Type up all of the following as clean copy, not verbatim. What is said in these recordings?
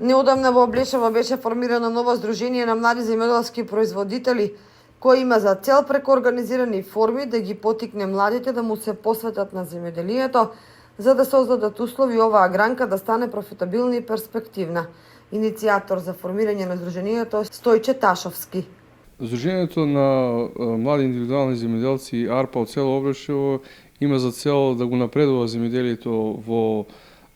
Неодамна во Облешево беше формирано ново здружение на млади земјоделски производители, кој има за цел преку организирани форми да ги потикне младите да му се посветат на земјоделието, за да создадат услови оваа гранка да стане профитабилна и перспективна. Иницијатор за формирање на здружението Стојче Ташовски. Здружението на млади индивидуални земјоделци АРПА од село Облешево има за цел да го напредува земјоделието во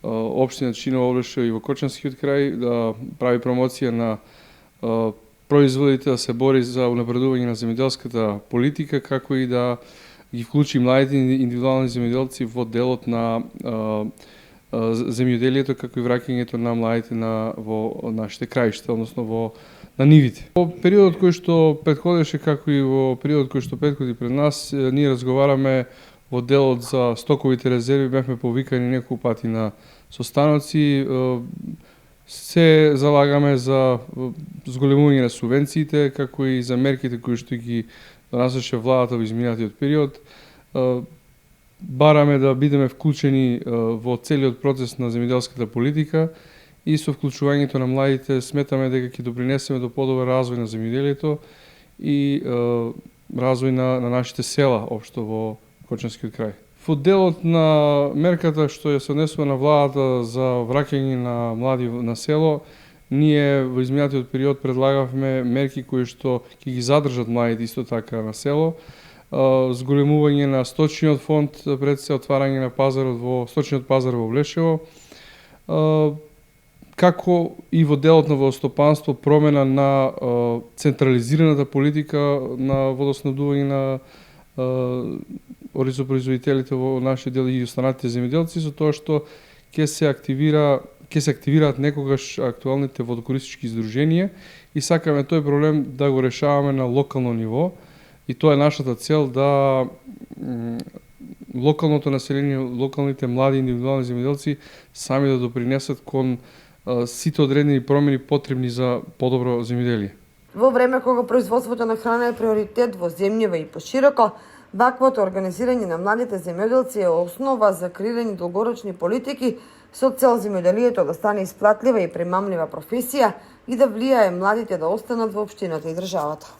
општина Чиново, Облешево и во Кочанскиот крај, да прави промоција на производите, да се бори за унапредување на земјоделската политика, како и да ги вклучи младите индивидуални земјоделци во делот на земјоделието, како и враќањето на младите во нашите краишта, односно на нивите. Во периодот кој што претходеше, како и во периодот кој што претходи пред нас, ние разговараме во делот за стоковите резерви, бевме повикани неколку пати на состаноци. Се залагаме за зголемување на субвенциите, како и за мерките кои што ги донасеше владата во изминатиот период. Бараме да бидеме вклучени во целиот процес на земјоделската политика и со вклучувањето на младите сметаме дека ќе допринесеме до подобар развој на земјоделието и развој на нашите села општо во Кочанскиот крај. Во делот на мерката што ја се однесува на владата за враќање на млади на село, ние во изминатиот период предлагавме мерки кои што ќе ги задржат младите исто така на село, зголемување на сточниот фонд пред се отварање на пазарот сточниот пазар во Облешево, како и во делот на водостопанство промена на централизираната политика на водоснабдување на оризопроизводителите во нашиот дел и останатите земјоделци, со тоа што ќе се активираат некогаш актуелните водокористички здруженија и сакаме тој проблем да го решаваме на локално ниво и тоа е нашата цел, да локалното население, локалните млади индивидуални земјоделци сами да допринесат кон сите одредени промени потребни за подобро земјоделие. Во време кога производството на храна е приоритет во земјава и пошироко, ваквото организирање на младите земјоделци е основа за креирање долгорочни политики со цел земјоделието да стане исплатлива и примамлива професија и да влијае младите да останат во општината и државата.